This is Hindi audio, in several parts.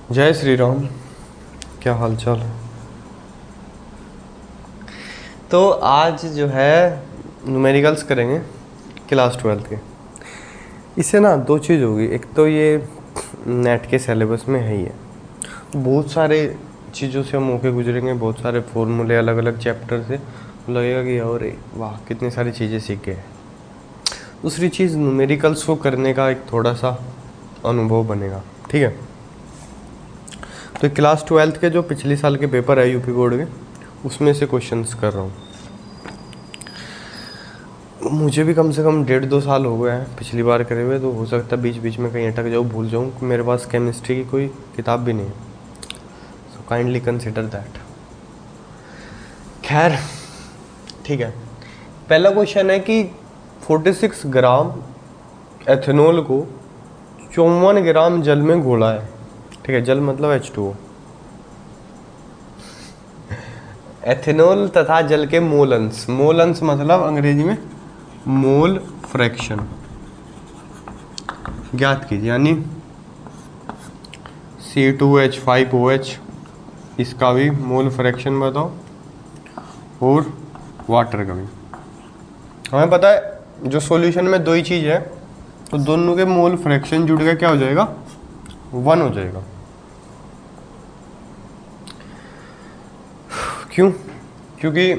जय श्री राम। क्या हाल चाल है? तो आज जो है न्यूमेरिकल्स करेंगे क्लास 12 के। इससे ना दो चीज़ होगी, एक तो ये नेट के सिलेबस में है ही है, बहुत सारे चीज़ों से हम होके गुजरेंगे, बहुत सारे फॉर्मूले अलग अलग चैप्टर से, लगेगा कि और वाह कितनी सारी चीज़ें सीख गए। दूसरी चीज़ न्यूमेरिकल्स को करने का एक थोड़ा सा अनुभव बनेगा, ठीक है। तो क्लास 12 के जो पिछले साल के पेपर है यूपी बोर्ड के, उसमें से क्वेश्चंस कर रहा हूँ। मुझे भी कम से कम 1.5-2 साल हो गए हैं पिछली बार करे हुए, तो हो सकता है बीच बीच में कहीं अटक जाऊँ, भूल जाऊँ। मेरे पास केमिस्ट्री की कोई किताब भी नहीं है, सो काइंडली कंसिडर दैट। खैर ठीक है। पहला क्वेश्चन है कि 46 ग्राम एथेनॉल को 54 ग्राम जल में घोला है, ठीक है। जल मतलब H2O। एथेनॉल तथा जल के मोल अंश, मोल अंश मतलब अंग्रेजी में मोल फ्रैक्शन ज्ञात कीजिए, यानी C2H5OH इसका भी मोल फ्रैक्शन बताओ, और वाटर का भी। हमें पता है जो सॉल्यूशन में दो ही चीज़ है, तो दोनों के मोल फ्रैक्शन जुड़ के क्या हो जाएगा, 1 हो जाएगा। क्यों? क्योंकि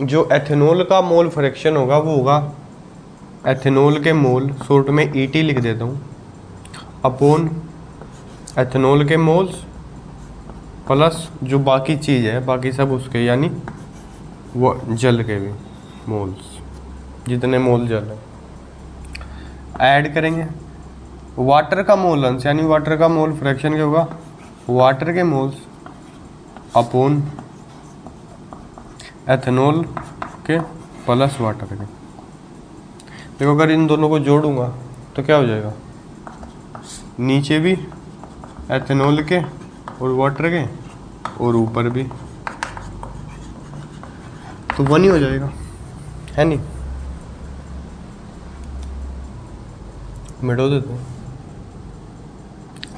जो एथेनॉल का मोल फ्रैक्शन होगा वो होगा एथेनॉल के मोल, शॉर्ट में ET लिख देता हूँ, अपॉन एथेनॉल के मोल्स प्लस जो बाकी चीज़ है बाकी सब उसके, यानी वो जल के भी मोल्स, जितने मोल जल है ऐड करेंगे। वाटर का मोल अंश यानी वाटर का मोल फ्रैक्शन क्या होगा, वाटर के मोल्स अपॉन एथेनॉल के प्लस वाटर के। देखो अगर इन दोनों को जोड़ूंगा तो क्या हो जाएगा, नीचे भी एथेनॉल के और वाटर के और ऊपर भी, तो 1 ही हो जाएगा, है नहीं। मिटो देते हैं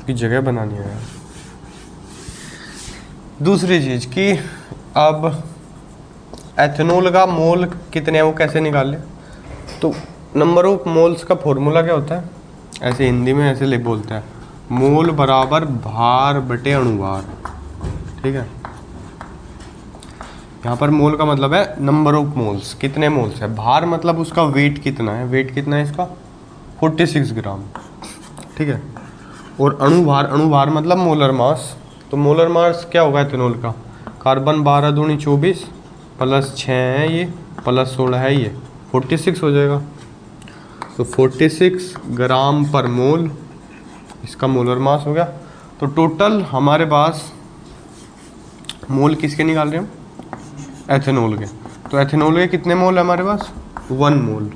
कि जगह बनानी है यार। दूसरी चीज़ कि अब एथेनॉल का मोल कितने हैं वो कैसे निकाल ले, तो नंबर ऑफ मोल्स का फॉर्मूला क्या होता है, ऐसे हिंदी में ऐसे लिख बोलते हैं, मोल बराबर भार बटे अणुभार, ठीक है। यहाँ पर मोल का मतलब है नंबर ऑफ मोल्स, कितने मोल्स है। भार मतलब उसका वेट कितना है, वेट कितना है इसका 46 ग्राम, ठीक है। और अणुभार, अणुभार मतलब मोलर मास, तो मोलर मास क्या होगा एथेनॉल का, कार्बन 12 दूनी 24 प्लस 6 है ये प्लस 16 है ये, 46 हो जाएगा। तो 46 ग्राम पर मोल इसका मोलर मास हो गया। तो टोटल हमारे पास मोल किसके निकाल रहे हैं हम, एथेनॉल के। तो एथेनॉल के कितने मोल है हमारे पास, 1 मोल।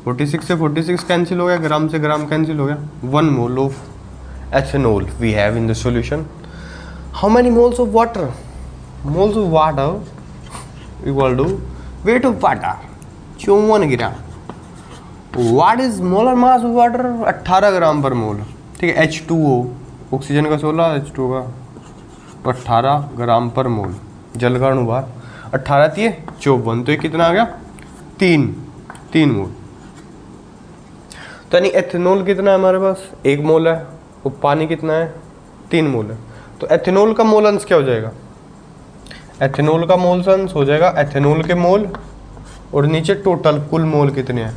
46 से 46 कैंसिल हो गया, ग्राम से ग्राम कैंसिल हो गया, 1 mole of ethanol we have in the solution. How many moles of water, moles of water equal to weight of water 54 gram. What is molar mass of water, 18 gram per mole, ठीक है। H2O ऑक्सीजन का 16, H2O का, तो 18 ग्राम पर मोल। जल का अणुभार 18 थी 54, तो ये कितना आ गया, 3 मोल। तो यानी एथेनॉल कितना है हमारे पास, 1 मोल है, और पानी कितना है 3 मोल है। तो एथेनॉल का मोल अंश क्या हो जाएगा, एथेनॉल का मोल अंश हो जाएगा एथेनॉल के मोल और नीचे टोटल कुल मोल कितने हैं,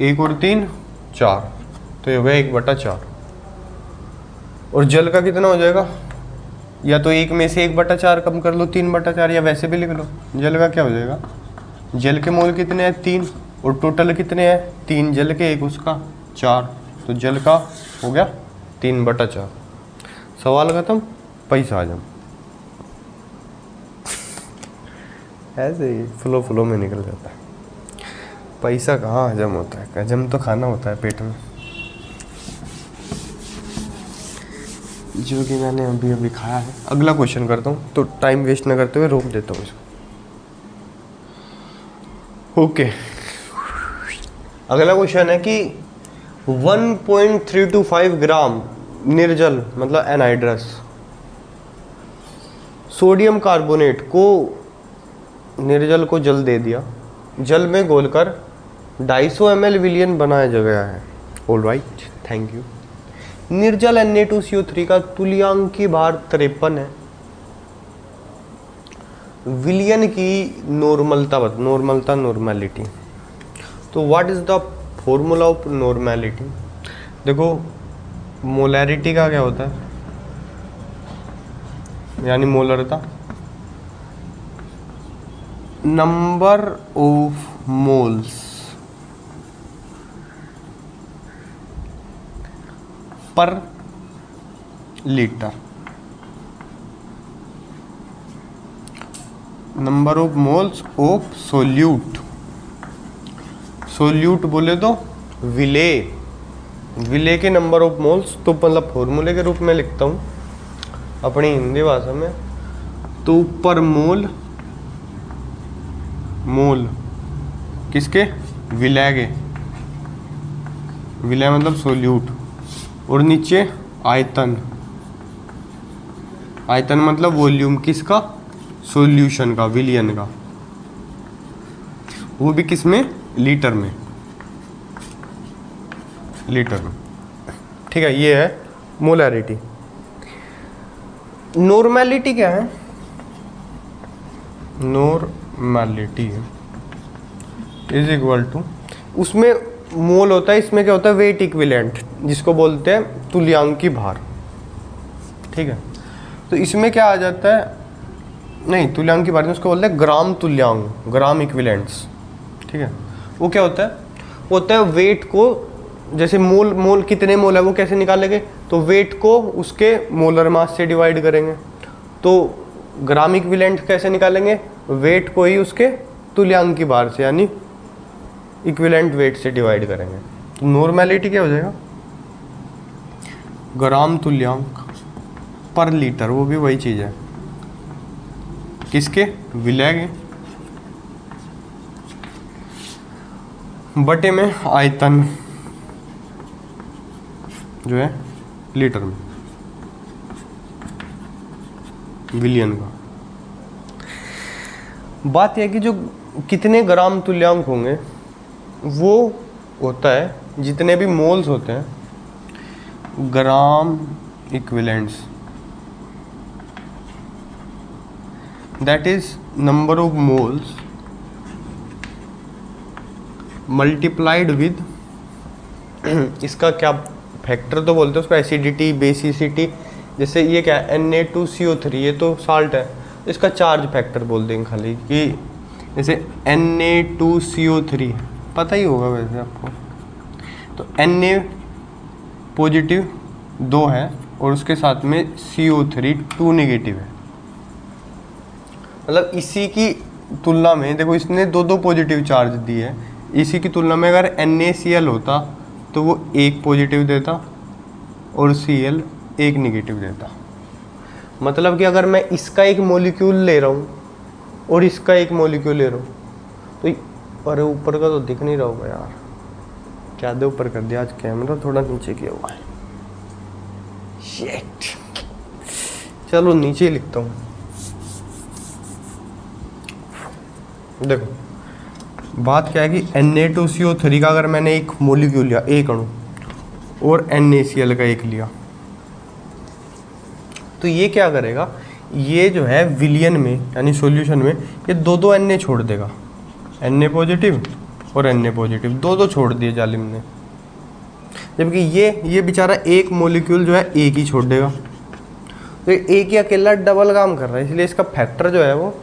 1 और 3 4, तो ये हो गया 1/4। और जल का कितना हो जाएगा, या तो 1 में से 1/4 कम कर लो 3/4, या वैसे भी लिख लो। जल का क्या हो जाएगा, जल के मोल कितने हैं 3 और टोटल कितने हैं 3 जल के 1 उसका 4, तो जल का हो गया 3/4। सवाल खत्म, पैसा हजम। ऐसे ही फ्लो में निकल जाता है, पैसा कहाँ हजम होता है, हजम तो खाना होता है पेट में, जो कि मैंने अभी अभी खाया है। अगला क्वेश्चन करता हूँ, तो टाइम वेस्ट ना करते हुए रोक देता हूँ इसको। ओके, अगला क्वेश्चन है कि 1.325 ग्राम निर्जल मतलब एनहाइड्रस, सोडियम कार्बोनेट को, निर्जल को जल दे दिया, जल में घोलकर 250 ml विलियन बनाया गया है। All right, thank you. निर्जल Na2CO3 का तुल्यांकी भार 53 है। विलियन की नॉर्मलता नॉर्मेलिटी। तो what is the formula of normality? देखो मोलैरिटी का क्या होता है, यानी मोलरता, number of moles per litre, number of moles of solute. Solute बोले तो विलेय, विलेय के नंबर ऑफ मोल्स, तो मतलब फॉर्मूले के रूप में लिखता हूँ अपनी हिंदी भाषा में, तो पर मोल, मोल किसके, विलेय के, विलेय मतलब सोल्यूट, और नीचे आयतन, आयतन मतलब वॉल्यूम किसका, सॉल्यूशन का, विलियन का, वो भी किस में, लीटर में, लीटर में। ठीक है, ये है मोलैरिटी। नॉर्मेलिटी क्या है? नॉर्मेलिटी इज इक्वल टू, उसमें मोल होता है, इसमें क्या होता है, वेट इक्विवेलेंट, जिसको बोलते हैं तुल्यांकी भार। ठीक है, तो इसमें क्या आ जाता है, नहीं तुल्यांकी भार नहीं, उसको बोलते हैं ग्राम तुल्यांक, ग्राम इक्विवेलेंट्स। ठीक है, वो क्या होता है, वो होता है वेट को, जैसे मोल, मोल कितने मोल है वो कैसे निकालेंगे, तो वेट को उसके मोलर मास से डिवाइड करेंगे। तो ग्राम इक्विवेलेंट कैसे निकालेंगे, वेट को ही उसके तुल्यांकी भार से, यानी इक्विवेलेंट वेट से डिवाइड करेंगे। तो नॉर्मेलिटी क्या हो जाएगा, ग्राम तुल्यांक पर लीटर, वो भी वही चीज़ है, किसके, विलेय के, बटे में आयतन जो है लीटर में, विलियन का। बात यह है कि जो कितने ग्राम तुल्यांक होंगे वो होता है जितने भी मोल्स होते हैं, gram equivalents, that is number of moles multiplied with, इसका क्या फैक्टर तो बोलते हैं उसको, एसिडिटी, बेसिसिटी, जैसे ये क्या है Na2CO3, ये तो साल्ट है, इसका चार्ज फैक्टर बोल देंगे खाली, कि जैसे Na2CO3 पता ही होगा वैसे आपको, तो Na पॉजिटिव 2 है और उसके साथ में CO3 2 नेगेटिव है, मतलब इसी की तुलना में देखो इसने 2 पॉजिटिव चार्ज दिए है, इसी की तुलना में अगर NaCl होता तो वो 1 पॉजिटिव देता और Cl 1 नेगेटिव देता। मतलब कि अगर मैं इसका एक मॉलिक्यूल ले रहा हूँ और इसका एक मॉलिक्यूल ले रहा हूँ, तो अरे ऊपर का तो दिख नहीं रहा होगा यार, क्या दे ऊपर कर दिया, आज कैमरा थोड़ा नीचे किया हुआ है, शिट, चलो नीचे ही लिखता हूँ। देखो बात क्या है कि Na2CO3 का अगर मैंने एक मॉलिक्यूल लिया, एक अणु, और NaCl का एक लिया, तो ये क्या करेगा, ये जो है विलियन में यानी सॉल्यूशन में ये 2 Na छोड़ देगा, Na पॉजिटिव और Na पॉजिटिव 2 छोड़ दिए जालिम ने, जबकि ये बेचारा एक मॉलिक्यूल जो है एक ही छोड़ देगा। तो एक ही अकेला डबल काम कर रहा है, इसलिए इसका फैक्टर जो है वो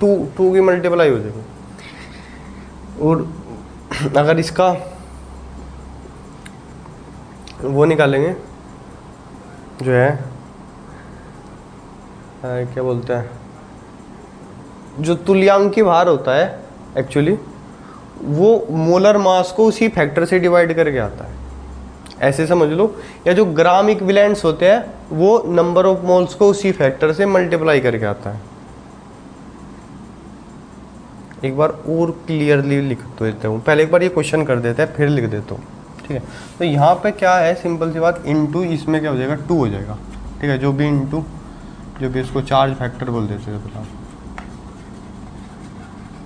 2 की मल्टीप्लाई हो जाएगी। और अगर इसका वो निकालेंगे जो है क्या बोलते हैं, जो तुल्यांकी भार होता है एक्चुअली वो मोलर मास को उसी फैक्टर से डिवाइड करके आता है, ऐसे समझ लो। या जो ग्राम इक्विवेलेंट्स होते हैं वो नंबर ऑफ मोल्स को उसी फैक्टर से मल्टीप्लाई करके आता है। एक बार और क्लियरली लिख देता हूँ, पहले एक बार ये क्वेश्चन कर देते हैं फिर लिख देता हूँ। ठीक है। तो यहाँ पे क्या है, सिंपल सी बात, इनटू इसमें क्या हो जाएगा 2 हो जाएगा, ठीक है, जो भी इनटू जो भी इसको चार्ज फैक्टर बोल देते हैं फिलहाल,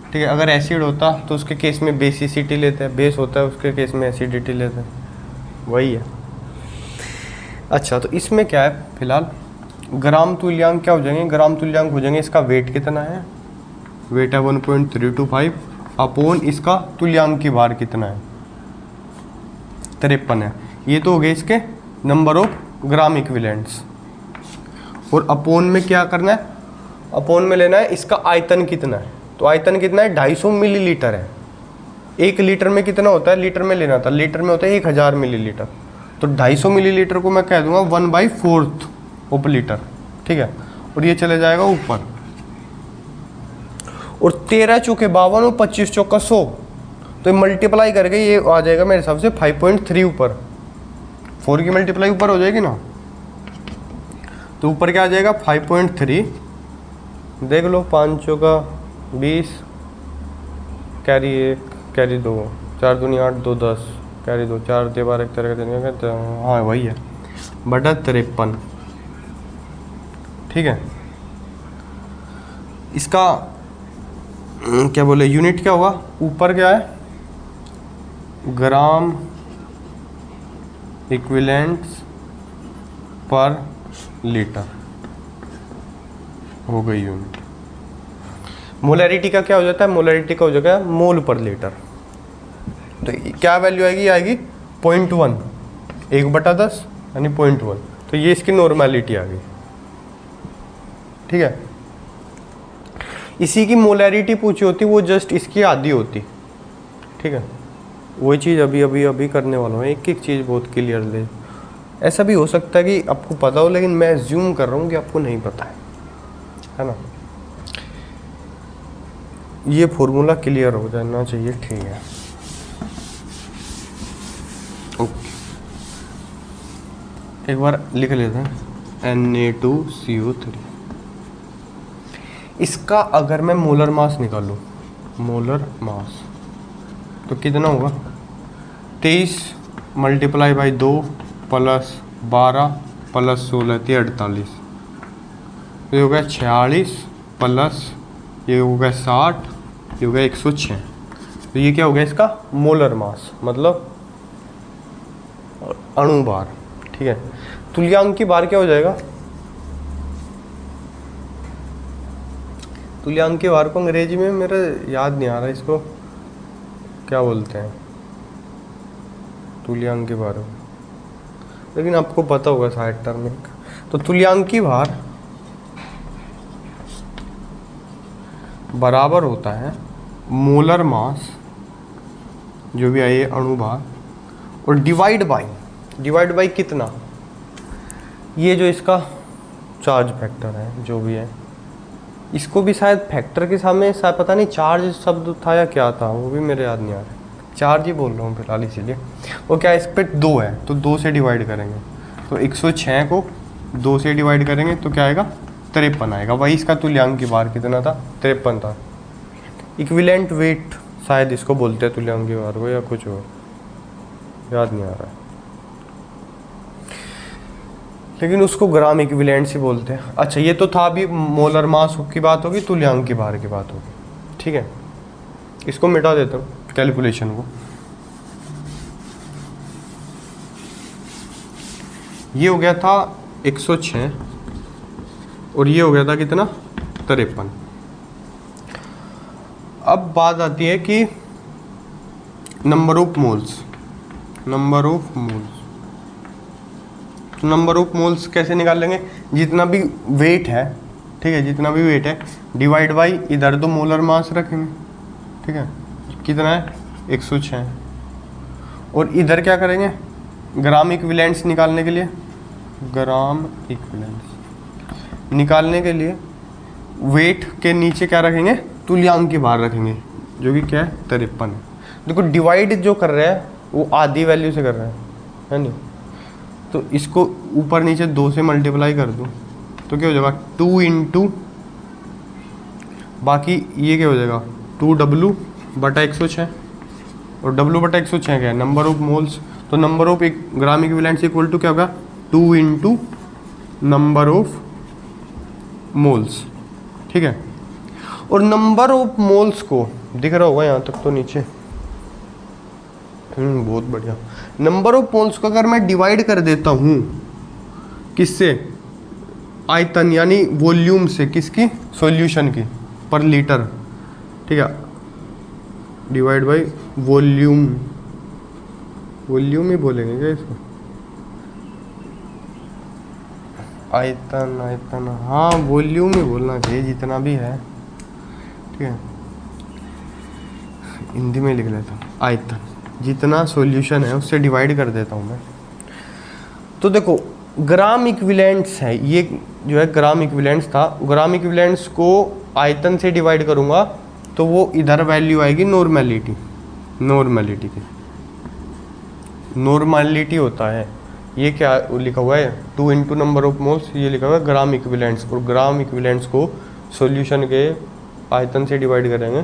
ठीक है। अगर एसिड होता तो उसके केस में बेसिसिटी लेते हैं, बेस होता है उसके केस में एसिडिटी लेते हैं, वही है। अच्छा, तो इसमें क्या है फिलहाल, ग्राम तुल्यांक क्या हो जाएंगे, ग्राम तुल्यांक हो जाएंगे इसका वेट कितना है, वेट है 1.325 अपॉन इसका तुल्यांक की भार कितना है 53 है। ये तो हो गए इसके नंबर ऑफ ग्राम इक्विवेलेंट्स। और अपॉन में क्या करना है, अपॉन में लेना है इसका आयतन कितना है। तो आयतन कितना है, 250 मिलीलीटर है। 1 लीटर में कितना होता है, लीटर में लेना था, लीटर में होता है 1000 मिलीलीटर। तो 250 मिलीलीटर को मैं कह दूंगा 1/4 ऑफ लीटर, ठीक है। और ये चले जाएगा ऊपर, और 13 चौके 52 और 25 चौका 100, तो मल्टीप्लाई करके ये आ जाएगा मेरे हिसाब से 5.3 ऊपर, 4 की मल्टीप्लाई ऊपर हो जाएगी ना, तो ऊपर क्या आ जाएगा 5.3। देख लो, 5 चौका 20, कैरी 1 कैरी 2, 4 दूनी 8 2 10, कैरी 2 4 दे 12 एक तरह का, हाँ वही है, बटा 53, ठीक है। इसका क्या बोले यूनिट क्या होगा, ऊपर क्या है ग्राम इक्विवेलेंट्स पर लीटर हो गई यूनिट। मोलैरिटी का क्या हो जाता है, मोलैरिटी का हो जाएगा मोल पर लीटर। तो क्या वैल्यू आएगी, आएगी 0.1, 1/10 यानी 0.1। तो ये इसकी नॉर्मेलिटी आ गई, ठीक है। इसी की मोलैरिटी पूछी होती, वो जस्ट इसकी आधी होती, ठीक है। वही चीज़ अभी करने वाला हूँ, एक एक चीज़ बहुत क्लियर ले। ऐसा भी हो सकता है कि आपको पता हो, लेकिन मैं एज्यूम कर रहा हूँ कि आपको नहीं पता है ना। ये फॉर्मूला क्लियर हो जाना चाहिए, ठीक है। ओके, एक बार लिख लेते हैं Na2CO3। इसका अगर मैं मोलर मास निकालूं, मोलर मास, तो कितना होगा 23 मल्टीप्लाई बाई 2 प्लस 12 प्लस 16 = 48। ये हो गया 46 प्लस ये हो गया 60, ये हो गया 106। तो ये क्या हो गया इसका मोलर मास, मतलब अणु भार, ठीक है। तुल्यांक की भार क्या हो जाएगा, तुल्यांक की भार को अंग्रेजी में मेरा याद नहीं आ रहा, इसको क्या बोलते हैं तुल्यांक की भार, लेकिन आपको पता होगा शायद टर्म। तो तुल्यांक की भार बराबर होता है मोलर मास, जो भी आए अणु भार, और डिवाइड बाई कितना, ये जो इसका चार्ज फैक्टर है जो भी है, इसको भी शायद फैक्टर के सामने शायद पता नहीं चार्ज शब्द था या क्या था, वो भी मेरे याद नहीं आ रहा। चार्ज ही बोल रहा हूँ फिलहाल, इसीलिए। वो क्या, इस पर 2 है तो 2 से डिवाइड करेंगे, तो 106 को 2 से डिवाइड करेंगे तो क्या आएगा 53 आएगा। वही इसका तुल्यांक की भार कितना था, 53 था। इक्विवेलेंट वेट शायद इसको बोलते हैं तुल्यांक की भार को, या कुछ और याद नहीं आ रहा है, लेकिन उसको ग्राम इक्विवेलेंट ही बोलते हैं। अच्छा, ये तो था अभी मोलर मास की बात होगी, तुल्यांक की भार की बात होगी, ठीक है। इसको मिटा देता हूँ कैलकुलेशन को। ये हो गया था 106 और ये हो गया था कितना 53। अब बात आती है कि number of moles, number of moles कैसे निकाल लेंगे, जितना भी वेट है, ठीक है, जितना भी वेट है डिवाइड बाई इधर तो मोलर मास रखेंगे, ठीक है, कितना है 106, और इधर क्या करेंगे ग्राम इक्विवेलेंट्स निकालने के लिए, ग्राम इक्विवेलेंट्स निकालने के लिए वेट के नीचे क्या रखेंगे तुल्यांक की भार रखेंगे, जो कि क्या है 53 है। देखो डिवाइड जो कर रहे हैं वो आधी वैल्यू से कर रहे हैं, है नहीं, तो इसको ऊपर नीचे 2 से मल्टीप्लाई कर दूँ तो क्या हो जाएगा 2 इंटू, बाकी ये क्या हो जाएगा 2W/106, और W/106 क्या है नंबर ऑफ मोल्स, तो number of gram equivalents equal to क्या होगा, 2 इंटू नंबर ऑफ मोल्स। ठीक है, और नंबर ऑफ मोल्स को दिख रहा होगा यहाँ तक तो नीचे, बहुत बढ़िया। नंबर ऑफ मोल्स को अगर मैं डिवाइड कर देता हूँ किससे, आयतन यानी वॉल्यूम से, किसकी, सॉल्यूशन की, पर लीटर। ठीक है, डिवाइड बाय वॉल्यूम, वॉल्यूम ही बोलेंगे क्या इसको, आयतन, आयतन, हाँ वॉल्यूम ही बोलना चाहिए जितना भी है। ठीक है, हिंदी में लिख लेता हूँ, आयतन जितना सॉल्यूशन है उससे डिवाइड कर देता हूँ मैं। तो देखो ग्राम इक्विवेलेंट्स है, ये जो है ग्राम इक्विवेलेंट्स था, ग्राम इक्विवेलेंट्स को आयतन से डिवाइड करूँगा तो वो इधर वैल्यू आएगी नॉर्मेलिटी, नॉर्मेलिटी की, नॉर्मेलिटी होता है ये क्या लिखा हुआ है, 2 इंटू नंबर ऑफ मोल्स, ये लिखा हुआ है ग्राम इक्विवेलेंट्स, और ग्राम इक्विवेलेंट्स को सॉल्यूशन के आयतन से डिवाइड करेंगे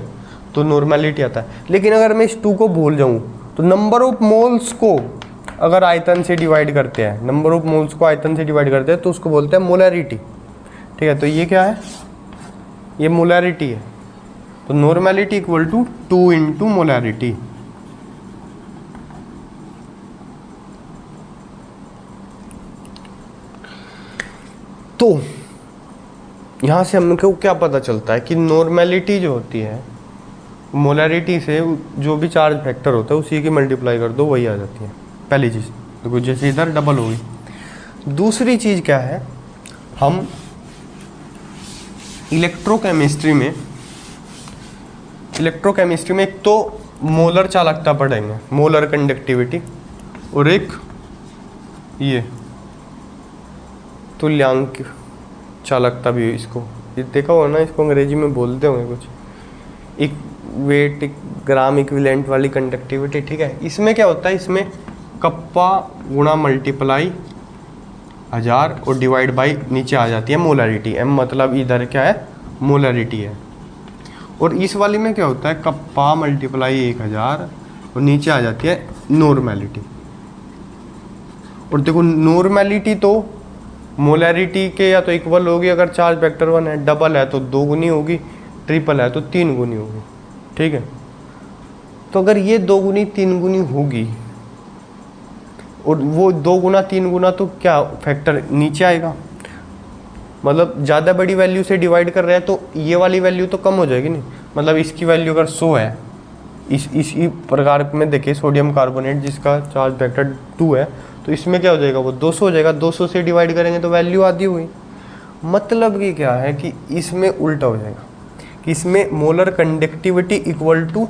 तो नॉर्मेलिटी आता है। लेकिन अगर मैं इस 2 को भूल जाऊँ तो नंबर ऑफ मोल्स को अगर आयतन से डिवाइड करते हैं, नंबर ऑफ मोल्स को आयतन से डिवाइड करते हैं तो उसको बोलते हैं मोलैरिटी। ठीक है, तो ये क्या है, ये मोलैरिटी है। तो normality equal to 2 into molarity. तो यहां से हमको क्या पता चलता है कि नॉर्मेलिटी जो होती है मोलैरिटी से जो भी चार्ज फैक्टर होता है उसी की मल्टीप्लाई कर दो, वही आ जाती है। पहली चीज़ देखो, जैसे इधर डबल हो गई। दूसरी चीज़ क्या है, हम इलेक्ट्रोकेमिस्ट्री में एक तो मोलर चालकता पढ़ेंगे, मोलर कंडक्टिविटी, और एक ये तुल्यांक चालकता भी है। इसको ये देखा हो ना, इसको अंग्रेजी में बोलते होंगे कुछ, एक वेट ग्राम इक्विवेलेंट वाली कंडक्टिविटी। ठीक है, इसमें क्या होता है, इसमें कप्पा गुणा मल्टीप्लाई 1000 और डिवाइड बाई नीचे आ जाती है मोलैरिटी, एम मतलब इधर क्या है, मोलैरिटी है। और इस वाली में क्या होता है, कप्पा मल्टीप्लाई 1000 और नीचे आ जाती है नॉर्मेलिटी। और देखो नॉर्मेलिटी तो मोलैरिटी के या तो इक्वल होगी अगर चार्ज वेक्टर 1 है, डबल है तो 2 गुनी होगी, ट्रिपल है तो 3 गुनी होगी। ठीक है, तो अगर ये 2 गुनी 3 गुनी होगी और वो 2 गुना 3 गुना, तो क्या फैक्टर नीचे आएगा, मतलब ज़्यादा बड़ी वैल्यू से डिवाइड कर रहे हैं तो ये वाली वैल्यू तो कम हो जाएगी नहीं। मतलब इसकी वैल्यू अगर 100 है, इसी प्रकार में देखिए सोडियम कार्बोनेट जिसका चार्ज फैक्टर 2 है, तो इसमें क्या हो जाएगा, वो 200 हो जाएगा। 200 से डिवाइड करेंगे तो वैल्यू आधी हुई। मतलब कि क्या है कि इसमें उल्टा हो जाएगा कि इसमें मोलर कंडक्टिविटी इक्वल टू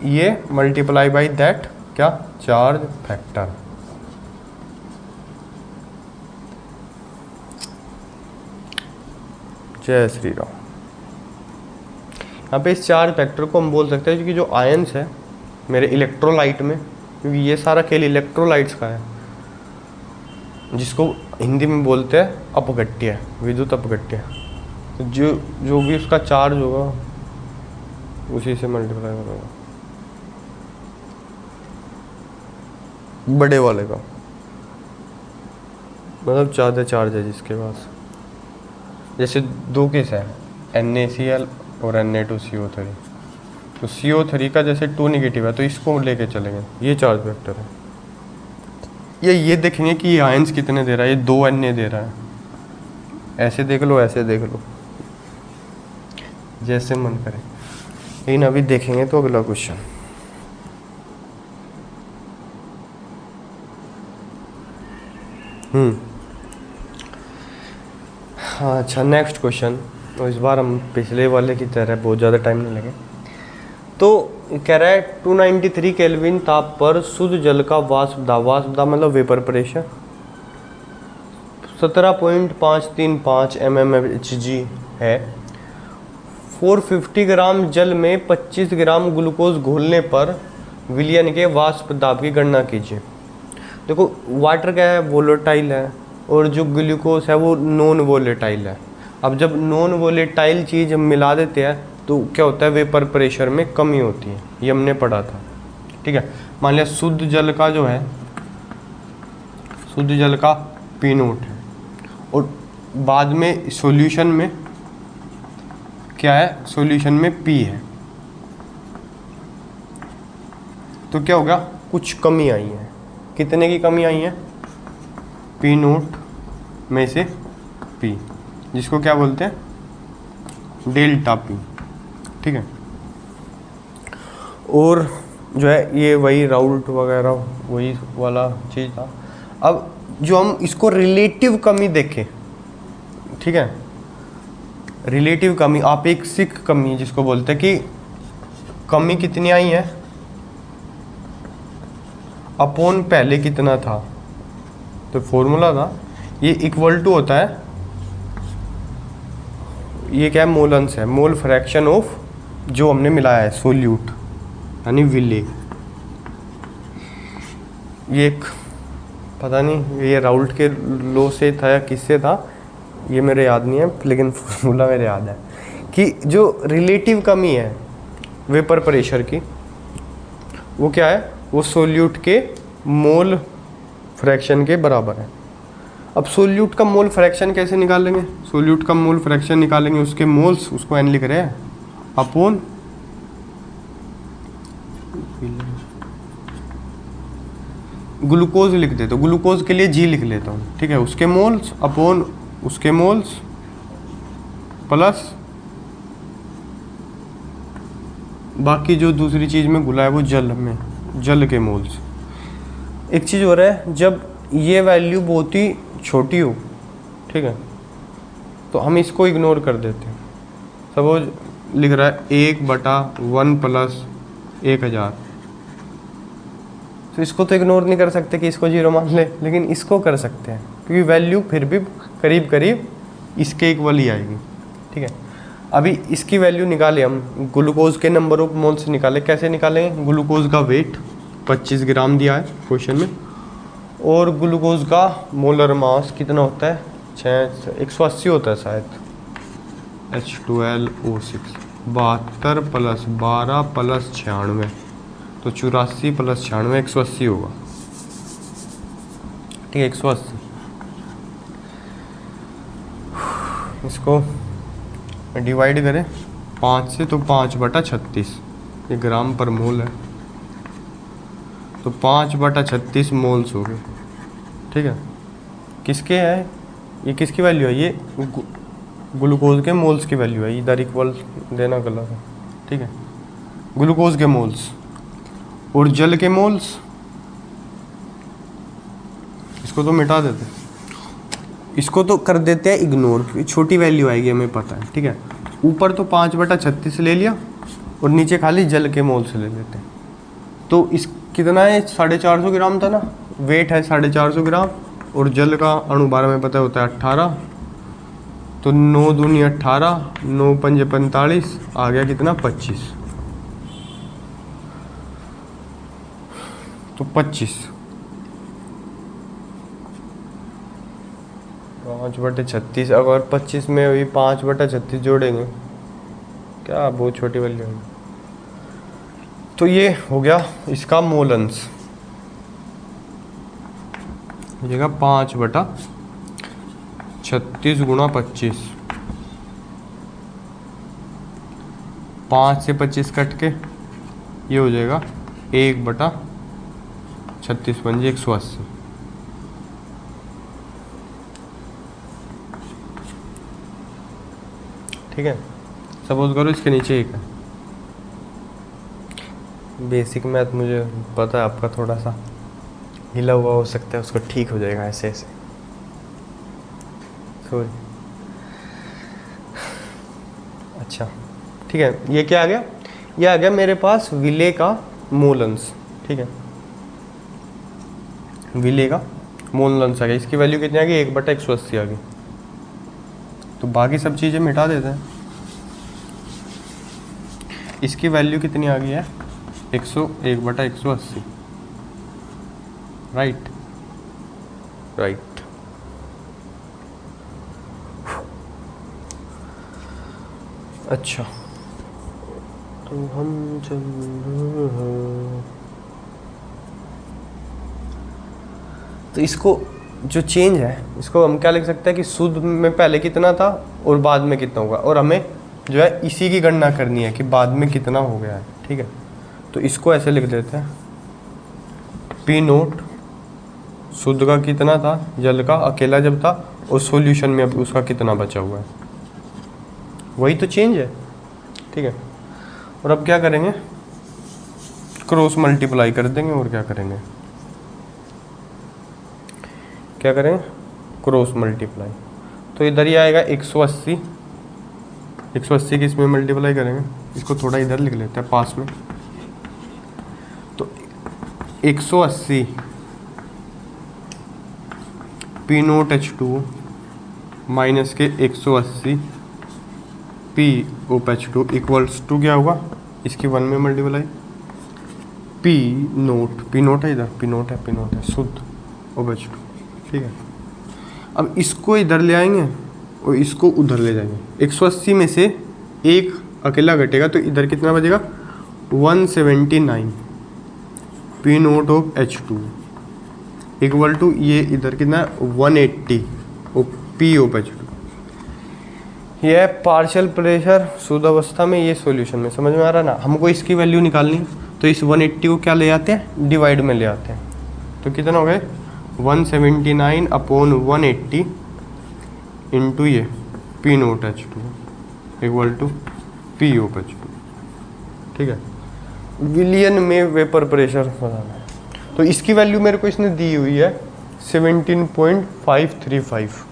ये मल्टीप्लाई बाई दैट क्या, चार्ज फैक्टर। जय श्री राम। यहाँ पे इस चार्ज फैक्टर को हम बोल सकते हैं क्योंकि जो आयंस है मेरे इलेक्ट्रोलाइट में, क्योंकि ये सारा खेल इलेक्ट्रोलाइट्स का है, जिसको हिंदी में बोलते हैं अपघट्य, विद्युत अपघट्य। तो जो भी उसका चार्ज होगा उसी से मल्टीप्लाई करेगा, बड़े वाले का, मतलब ज़्यादा चार्ज है जिसके पास। जैसे 2 केस है, NaCl और Na2CO3। तो CO3 का जैसे 2 निगेटिव है तो इसको लेके चलेंगे, ये चार्ज वेक्टर है। ये देखेंगे कि ये आयंस कितने दे रहा है, ये 2 Na दे रहा है। ऐसे देख लो, ऐसे देख लो, जैसे मन करे। लेकिन अभी देखेंगे तो अगला क्वेश्चन। हाँ अच्छा, नेक्स्ट क्वेश्चन। और इस बार हम पिछले वाले की तरह बहुत ज़्यादा टाइम नहीं लगे। तो कह रहा है 293 केल्विन ताप पर शुद्ध जल का वाष्प दाब मतलब वेपर प्रेशर 17.535 mmHg है। 450 ग्राम जल में 25 ग्राम ग्लूकोज घोलने पर विलयन के वाष्प दाब की गणना कीजिए। देखो वाटर क्या है, वोलेटाइल है, और जो ग्लूकोज है वो नॉन वोलेटाइल है। अब जब नॉन वोलेटाइल चीज़ हम मिला देते हैं तो क्या होता है, वेपर प्रेशर में कमी होती है, ये हमने पढ़ा था। ठीक है, मान लिया शुद्ध जल का जो है, शुद्ध जल का पी नोट है, और बाद में सॉल्यूशन में क्या है, सॉल्यूशन में पी है, तो क्या हो गया, कुछ कमी आई है। कितने की कमी आई है, पी नोट में से पी, जिसको क्या बोलते हैं, डेल्टा पी। ठीक है, और जो है ये वही राउल्ट वगैरह वही वाला चीज़ था। अब जो हम इसको रिलेटिव कमी देखें, ठीक है, रिलेटिव कमी, आपेक्षिक कमी जिसको बोलते हैं, कि कमी कितनी आई है अपॉन पहले कितना था, तो फॉर्मूला था ये इक्वल टू होता है, ये क्या है, मोलन्स है, मोल फ्रैक्शन ऑफ जो हमने मिलाया है सोल्यूट, यानी विले। ये एक पता नहीं ये राउल्ट के लॉ से था या किससे था, ये मेरे याद नहीं है, लेकिन फॉर्मूला मेरे याद है कि जो रिलेटिव कमी है वेपर प्रेशर की, वो क्या है, वो सोल्यूट के मोल फ्रैक्शन के बराबर है। अब सोल्यूट का मोल फ्रैक्शन कैसे निकालेंगे, सोल्यूट का मोल फ्रैक्शन निकालेंगे, उसके मोल्स, उसको एन लिख रहे हैं, अपॉन ग्लूकोज लिख देता हूँ, ग्लूकोज के लिए जी लिख लेता हूँ, ठीक है, उसके मोल्स अपॉन उसके मोल्स प्लस बाकी जो दूसरी चीज़ में घुला है वो जल में, जल के मोल्स। एक चीज़ हो रहा है, जब ये वैल्यू बहुत ही छोटी हो, ठीक है, तो हम इसको इग्नोर कर देते हैं। सपोज लिख रहा है 1/1 प्लस 1000, तो इसको तो इग्नोर नहीं कर सकते कि इसको 0 मान ले, लेकिन इसको कर सकते हैं क्योंकि वैल्यू फिर भी करीब करीब इसके इक्वल ही आएगी। ठीक है, अभी इसकी वैल्यू निकाले हम, ग्लूकोज के नंबर ऑफ मोल्स निकाले। कैसे निकालेंगे, ग्लूकोज का वेट 25 ग्राम दिया है क्वेश्चन में, और ग्लूकोज का मोलर मास कितना होता है, 180 होता है शायद, H12O6, 72 प्लस 12 प्लस 96, तो 84 प्लस 96 180 होगा। ठीक है, 180, इसको डिवाइड करें 5 से, तो 5/36 ये ग्राम पर मोल है, तो 5/36 मोल्स हो गए। ठीक है, किसके है, ये किसकी वैल्यू है, ये ग्लूकोज के मोल्स की वैल्यू है, इधर इक्वल देना गलत है। ठीक है, ग्लूकोज के मोल्स और जल के मोल्स, इसको तो मिटा देते हैं, इसको तो कर देते हैं इग्नोर, छोटी वैल्यू आएगी हमें पता है। ठीक है, ऊपर तो 5/36 ले लिया और नीचे खाली जल के मोल्स ले लेते हैं, तो इस कितना है, 450 ग्राम था ना, वेट है 450 ग्राम, और जल का अणुभार में पता होता है 18, तो 9 दूनी 18, 9 पंजे 45, आ गया कितना 25, तो 25 5/36, अगर 25 में वही 5/36 जोड़ेंगे, क्या बहुत छोटी वैल्यू है, तो ये हो गया इसका मोलन्स, हो जाएगा 5/36 गुणा 25, 5 से 25 कट के ये हो जाएगा 1/36 पंजे 180। ठीक है, सपोज करो इसके नीचे एक है, बेसिक मैथ मुझे पता है आपका थोड़ा सा हिला हुआ हो सकता है, उसको ठीक हो जाएगा ऐसे ऐसे, सॉरी। अच्छा ठीक है, ये क्या आ गया, ये आ गया मेरे पास विले का मोलन्स। ठीक है, विले का मोलन्स आ गया, इसकी वैल्यू कितनी आ गई, 1/180 आ गई, तो बाकी सब चीज़ें मिटा देते हैं। इसकी वैल्यू कितनी आ गई है, 101/180, राइट राइट। अच्छा, तो हम चल तो इसको जो चेंज है इसको हम क्या लिख सकते हैं कि शुद्ध में पहले कितना था और बाद में कितना होगा, और हमें जो है इसी की गणना करनी है कि बाद में कितना हो गया है। ठीक है, तो इसको ऐसे लिख देते हैं, पी नोट शुद्ध का कितना था, जल का अकेला जब था, और सॉल्यूशन में अब उसका कितना बचा हुआ है, वही तो चेंज है। ठीक है, और अब क्या करेंगे, क्रॉस मल्टीप्लाई कर देंगे, और क्या करेंगे, क्या करें, क्रॉस मल्टीप्लाई। तो इधर ही आएगा 180, 180 की इसमें मल्टीप्लाई करेंगे, इसको थोड़ा इधर लिख लेते हैं पास में। तो 180 पी नोट H2 माइनस के 180 P op H2 equals to क्या हुआ, इसकी 1 में मल्टीप्लाई, पी नोट है इधर, पी नोट है शुद्ध ओप H2। ठीक है, अब इसको इधर ले आएंगे और इसको उधर ले जाएंगे। 180 में से एक अकेला घटेगा तो इधर कितना बचेगा, 179 P naught of H2 equal to ये इधर कितना है 180 पी ऑफ H2। ये है पार्शियल प्रेशर शुद्ध अवस्था में, ये सॉल्यूशन में। समझ में आ रहा ना, हमको इसकी वैल्यू निकालनी है तो इस 180 को क्या ले आते हैं, डिवाइड में ले आते हैं। तो कितना हो गए 179 अपॉन 180 इंटू ये P naught H2 equal to P of H2। ठीक है, विलियन में वेपर प्रेशर बताना है। तो इसकी वैल्यू मेरे को इसने दी हुई है 17.535।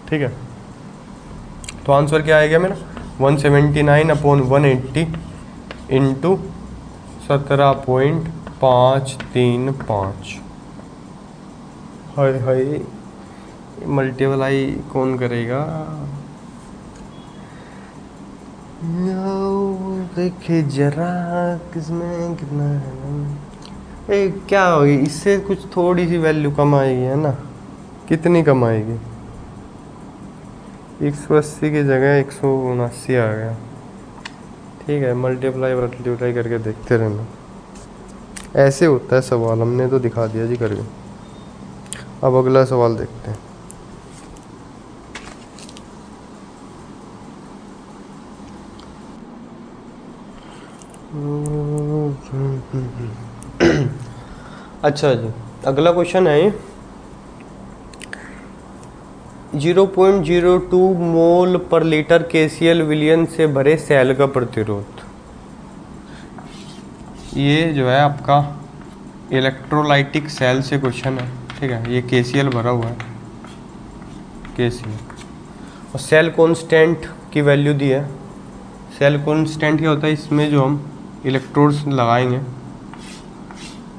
ठीक है, तो आंसर क्या आएगा मेरा 179 अपॉन 180 इंटू 17.535। हाय हाय, मल्टीप्लाई कौन करेगा, देखे जरा किसमें कितना है। क्या होगी इससे, कुछ थोड़ी सी वैल्यू कम आएगी है ना, कितनी कम आएगी, 180 की जगह 179 आ गया। ठीक है, मल्टीप्लाई करके देखते रहना, ऐसे होता है सवाल, हमने तो दिखा दिया जी करके। अब अगला सवाल देखते हैं। अच्छा जी, अगला क्वेश्चन है 0.02 मोल पर लीटर KCl विलयन से भरे सेल का प्रतिरोध। ये जो है आपका इलेक्ट्रोलाइटिक सेल से क्वेश्चन है। ठीक है, ये KCl भरा हुआ है, KCl, और सेल कांस्टेंट की वैल्यू दी है। सेल कांस्टेंट क्या होता है, इसमें जो हम इलेक्ट्रोड्स लगाएंगे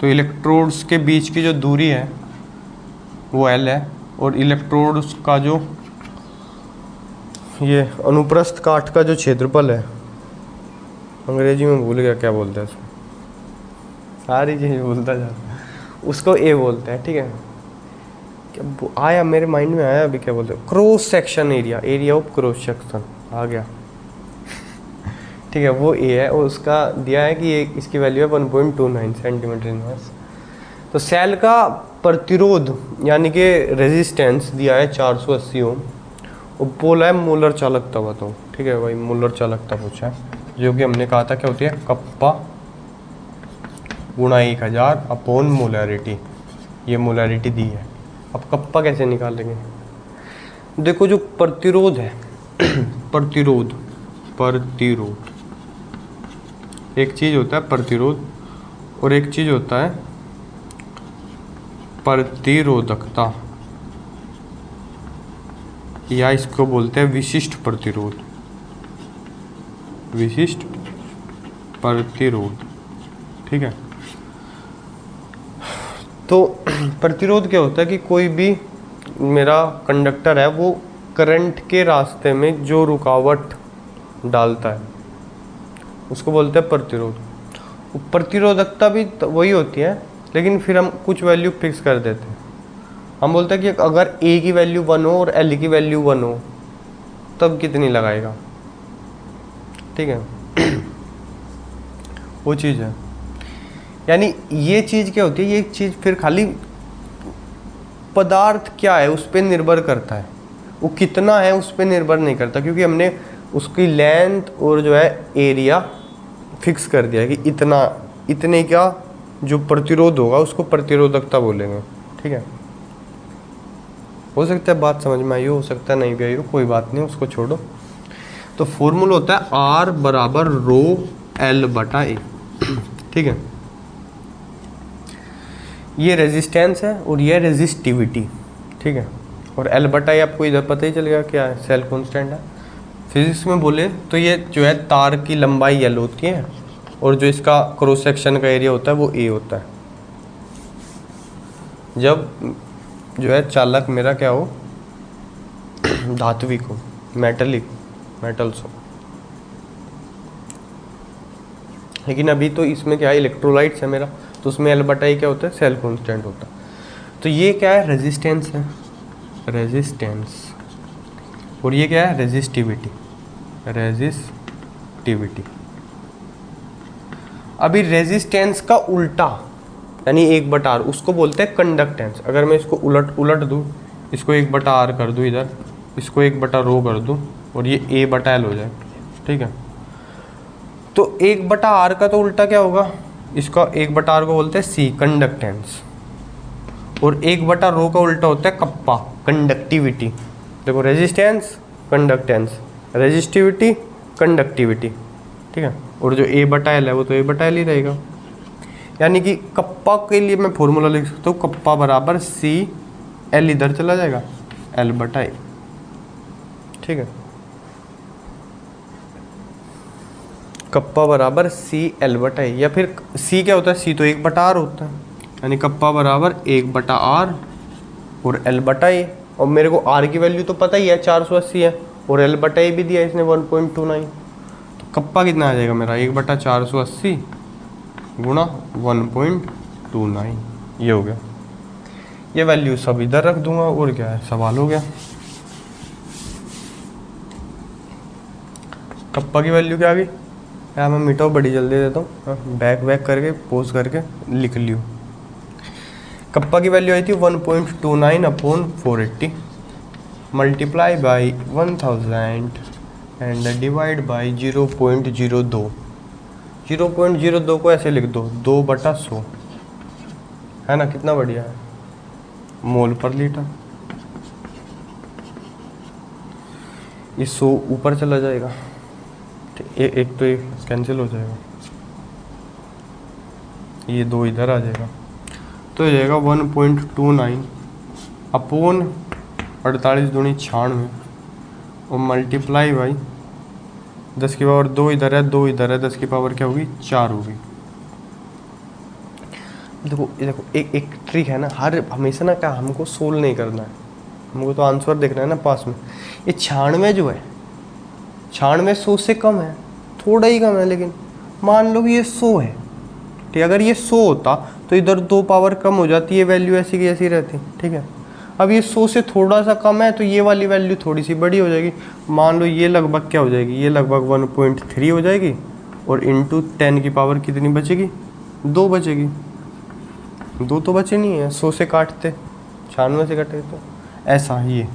तो इलेक्ट्रोड्स के बीच की जो दूरी है वो L है, और इलेक्ट्रोड्स का जो ये अनुप्रस्थ काट का जो क्षेत्रफल है, अंग्रेजी में भूल गया क्या बोलते हैं उसको, सारी चीज़ भूलता जा रहा है, उसको A बोलते हैं। ठीक है, क्या आया मेरे माइंड में आया अभी, क्या बोलते हैं, cross section area, area of cross section आ गया। ठीक है, वो A है, और उसका दिया है कि ये इसकी वैल्यू है 1.29 सेंटीमीटर इनवर्स। तो सेल का प्रतिरोध यानी कि रेजिस्टेंस दिया है 480 ओम, और बोला है मोलर चालकता बताओ। ठीक है भाई, मोलर चालकता पूछा है, जो कि हमने कहा था क्या होती है, कप्पा गुणा 1000 अपॉन मोलैरिटी, ये मोलैरिटी दी है। अब कप्पा कैसे निकालेंगे, देखो जो प्रतिरोध है प्रतिरोध एक चीज़ होता है प्रतिरोध, और एक चीज़ होता है प्रतिरोधकता, या इसको बोलते हैं विशिष्ट प्रतिरोध, विशिष्ट प्रतिरोध। ठीक है, तो प्रतिरोध क्या होता है कि कोई भी मेरा कंडक्टर है वो करंट के रास्ते में जो रुकावट डालता है उसको बोलते हैं प्रतिरोध। प्रतिरोधकता भी वही होती है, लेकिन फिर हम कुछ वैल्यू फिक्स कर देते हैं। हम बोलते हैं कि अगर A की वैल्यू 1 हो और L की वैल्यू 1 हो तब कितनी लगाएगा। ठीक है, वो चीज़ है, यानी ये चीज़ क्या होती है, ये चीज़ फिर खाली पदार्थ क्या है उस पर निर्भर करता है, वो कितना है उस पर निर्भर नहीं करता, क्योंकि हमने उसकी लेंथ और जो है एरिया फिक्स कर दिया कि इतना, इतने का जो प्रतिरोध होगा उसको प्रतिरोधकता बोलेंगे। ठीक है, हो सकता है बात समझ में आई हो सकता है नहीं भी आई हो, कोई बात नहीं, उसको छोड़ो। तो फॉर्मूला होता है R बराबर रो L बटा ए। ठीक है, ये रेजिस्टेंस है और ये रेजिस्टिविटी। ठीक है, और L बटा ए आपको इधर पता ही चलेगा क्या है, सेल कांस्टेंट है। फिजिक्स में बोले तो ये जो है तार की लंबाई L होती है और जो इसका क्रॉस सेक्शन का एरिया होता है वो A होता है। जब जो है चालक मेरा क्या हो, धात्विक हो, मेटल्स हो। लेकिन अभी तो इसमें क्या है, इलेक्ट्रोलाइट्स है मेरा, तो उसमें L बटा ए क्या होता है, सेल कांस्टेंट होता है। तो ये क्या है, रेजिस्टेंस है, रेजिस्टेंस, और ये क्या है, रेजिस्टिविटी। अभी रेजिस्टेंस का उल्टा यानी 1/R उसको बोलते हैं कंडक्टेंस। अगर मैं इसको उलट दूँ, इसको 1/R कर दूँ इधर, इसको 1/ρ कर दूँ और ये A/L हो जाए। ठीक है, तो 1/R का तो उल्टा क्या होगा, इसका 1/R को बोलते हैं C कंडक्टेंस, और 1/ρ का उल्टा होता है कप्पा कंडक्टिविटी। देखो, रेजिस्टेंस कंडक्टेंस, रेजिस्टिविटी कंडक्टिविटी। ठीक है, और जो A/L है वो तो A/L ही रहेगा। यानी कि कप्पा के लिए मैं फॉर्मूला लिख सकता हूँ, कप्पा बराबर C, L इधर चला जाएगा, L/A। ठीक है, कप्पा बराबर C L/A, या फिर C क्या होता है, C तो 1/R होता है, यानी कप्पा बराबर 1/R और L/A। और मेरे को R की वैल्यू तो पता ही है 480 है, और L/A भी दिया इसने 1.29। तो कप्पा कितना आ जाएगा मेरा, 1/480 गुणा 1.29, ये हो गया। ये वैल्यू सब इधर रख दूंगा और क्या है, सवाल हो गया। कप्पा की वैल्यू क्या आ गई यार, मैं मिटाओ बड़ी जल्दी देता हूँ, बैक करके पोज करके लिख लियो। कप्पा की वैल्यू आई थी 1.29/480 multiply by 1000 and divide by 0.02। 0.02 को ऐसे लिख दो, 2/100, है ना, कितना बढ़िया है, मोल पर लीटर। ये 100 ऊपर चला जाएगा, एक तो ये कैंसिल हो जाएगा, ये 2 इधर आ जाएगा, तो ये जाएगा 1.29/48 दूनी 96 और मल्टीप्लाई बाई 10 की पावर 2 इधर है, 2 इधर है, 10 की पावर क्या होगी, 4 होगी। देखो एक ट्रिक है ना, हमेशा ना क्या, हमको सोल्व नहीं करना है, हमको तो आंसर देखना है ना पास में। ये 96 जो है, 96 100 से कम है, थोड़ा ही कम है, लेकिन मान लो कि ये 100 है। ठीक है, अगर ये 100 होता तो इधर 2 पावर कम हो जाती है, वैल्यू ऐसी की ऐसी रहती। ठीक है, अब ये 100 से थोड़ा सा कम है तो ये वाली वैल्यू थोड़ी सी बड़ी हो जाएगी। मान लो ये लगभग क्या हो जाएगी, ये लगभग 1.3 हो जाएगी, और इंटू 10 की पावर कितनी बचेगी, 2 बचेगी। 2 तो बचे नहीं है, 100 से काटते, 96 से काटे तो ऐसा ही है।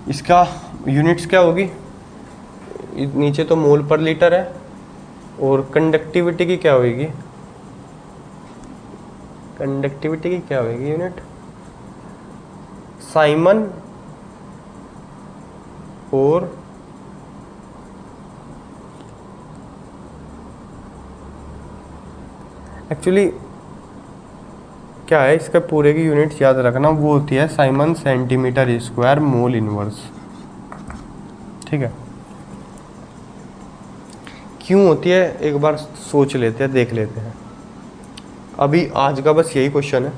इसका यूनिट्स क्या होगी, नीचे तो मोल पर लीटर है, और कंडक्टिविटी की क्या होगी, कंडक्टिविटी की क्या होगी यूनिट, साइमन और एक्चुअली क्या है, इसका पूरे की यूनिट्स याद रखना, वो होती है Simon centimetre square mole inverse. ठीक है, क्यों होती है एक बार सोच लेते हैं, देख लेते हैं। अभी आज का बस यही क्वेश्चन है,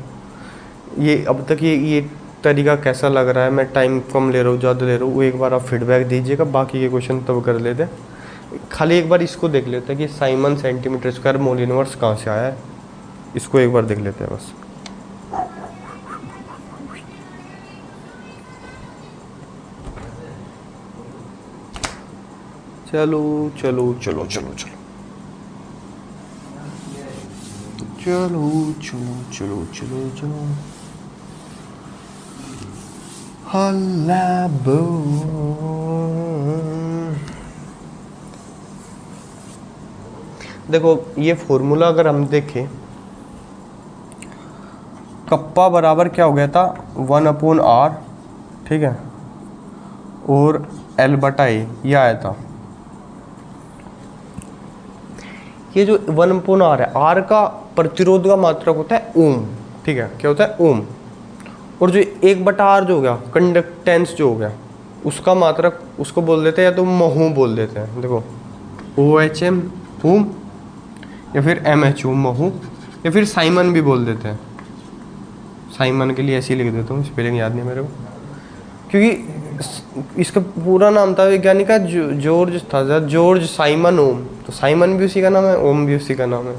ये अब तक ये तरीका कैसा लग रहा है, मैं टाइम कम ले रहा हूँ ज़्यादा ले रहा हूँ, वो एक बार आप फीडबैक दीजिएगा, बाकी के क्वेश्चन तब कर लेते हैं। खाली एक बार इसको देख लेते हैं कि Simon centimetre square mole inverse कहाँ से आया है, इसको एक बार देख लेते हैं बस। चलो चलो चलो चलो चलो चलो चलो चलो चलो चलो हल्लाबो। देखो ये फॉर्मूला अगर हम देखें, कप्पा बराबर क्या हो गया था 1/r, ठीक है, और L/A ये आया था। ये जो 1/r है, r का प्रतिरोध का मात्रक होता है ओम, ठीक है, क्या होता है ओम। और जो 1/r जो हो गया कंडक्टेंस जो हो गया, उसका मात्रक उसको बोल देते हैं या तो महू बोल देते हैं। देखो OHM ओम, या फिर MHO महू, या फिर साइमन भी बोल देते हैं। साइमन के लिए ऐसे ही लिख देता हूँ, स्पेलिंग याद नहीं मेरे को, क्योंकि इसका पूरा नाम था वैज्ञानिक का जॉर्ज था, जॉर्ज साइमन ओम। तो साइमन भी उसी का नाम है, ओम भी उसी का नाम है।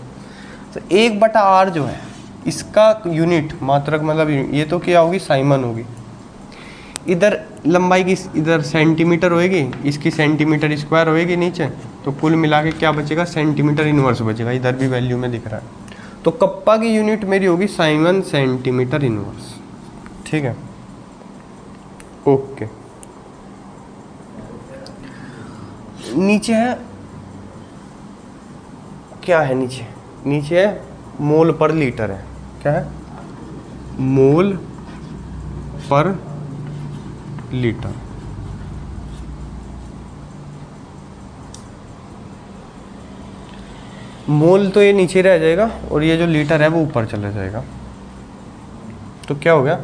तो 1/r जो है इसका यूनिट मात्रक मतलब ये तो क्या होगी साइमन होगी। इधर लंबाई की इधर सेंटीमीटर होएगी, इसकी सेंटीमीटर स्क्वायर होएगी नीचे, तो कुल मिला के क्या बचेगा सेंटीमीटर इनवर्स बचेगा। इधर भी वैल्यू में दिख रहा है। तो कप्पा की यूनिट मेरी होगी साइमन सेंटीमीटर इनवर्स, ठीक है, ओके। नीचे है क्या है, नीचे है मोल पर लीटर है। क्या है मोल पर लीटर। मोल तो ये नीचे रह जाएगा और ये जो लीटर है वो ऊपर चला जाएगा। तो क्या हो गया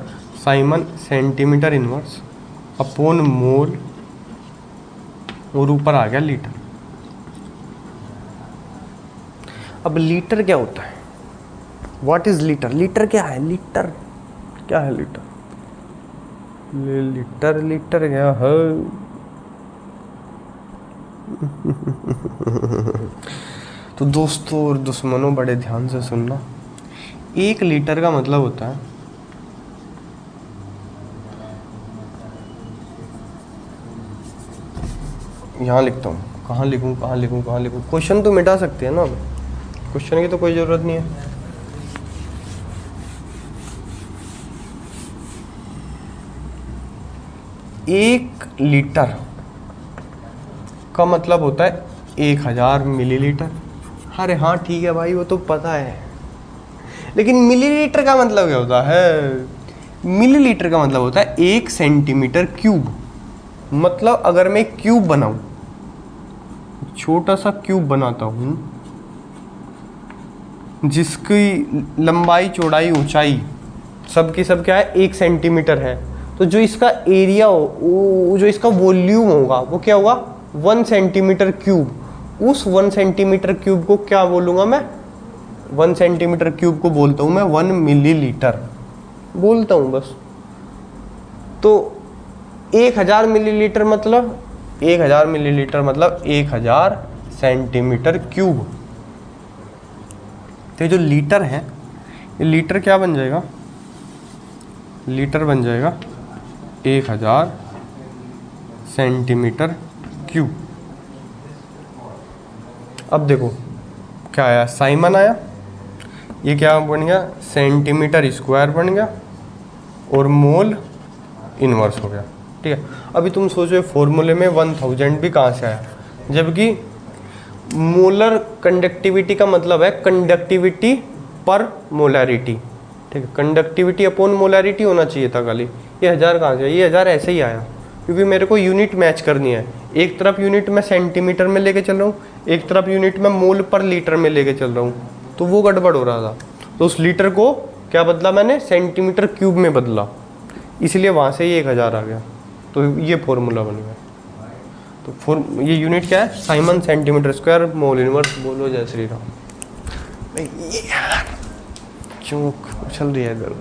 Simon centimetre inverse upon mole, और ऊपर आ गया लीटर। अब लीटर क्या होता है, व्हाट इज लीटर? लीटर क्या है? लीटर क्या है? लीटर लीटर क्या है? तो दोस्तों और दुश्मनों बड़े ध्यान से सुनना, 1 लीटर का मतलब होता है यहाँ लिखता हूँ, कहाँ लिखूँ क्वेश्चन तो मिटा सकते हैं ना, क्वेश्चन की तो कोई ज़रूरत नहीं है। एक लीटर का मतलब होता है 1000 मिलीलीटर। अरे हाँ ठीक है भाई, वो तो पता है, लेकिन मिलीलीटर का मतलब क्या होता है? मिलीलीटर का मतलब होता है 1 सेंटीमीटर क्यूब। मतलब अगर मैं क्यूब बनाऊं, छोटा सा क्यूब बनाता हूं जिसकी लंबाई चौड़ाई ऊंचाई सबकी सब क्या है 1 सेंटीमीटर है, तो जो इसका एरिया हो, जो इसका वॉल्यूम होगा वो क्या होगा 1 सेंटीमीटर क्यूब। उस 1 सेंटीमीटर क्यूब को क्या बोलूँगा मैं? 1 सेंटीमीटर क्यूब को बोलता हूँ मैं 1 मिलीलीटर बोलता हूँ बस। तो 1000 मिलीलीटर मतलब 1000 मिलीलीटर मतलब 1000 सेंटीमीटर क्यूब। तो जो लीटर है, ये लीटर क्या बन जाएगा? लीटर बन जाएगा 1000 सेंटीमीटर क्यूब। अब देखो क्या आया, साइमन आया, ये क्या बन गया सेंटीमीटर स्क्वायर बन गया, और मोल इनवर्स हो गया, ठीक है। अभी तुम सोचो फॉर्मूले में 1000 भी कहाँ से आया, जबकि मोलर कंडक्टिविटी का मतलब है कंडक्टिविटी पर मोलैरिटी, ठीक है, कंडक्टिविटी अपॉन मोलैरिटी होना चाहिए था खाली। ये 1000 कहाँ से? ये 1000 ऐसे ही आया क्योंकि मेरे को यूनिट मैच करनी है। एक तरफ यूनिट मैं सेंटीमीटर में लेके चल रहा हूँ, एक तरफ यूनिट मैं मोल पर लीटर में लेके चल रहा हूँ, तो वो गड़बड़ हो रहा था। तो उस लीटर को क्या बदला मैंने? सेंटीमीटर क्यूब में बदला, इसलिए वहाँ से ये 1000 आ गया। तो ये फॉर्मूला बन गया। तो ये यूनिट क्या है? Simon centimetre square mole inverse. बोलो जय श्री राम। ये यार चौक उछल रही है इधर।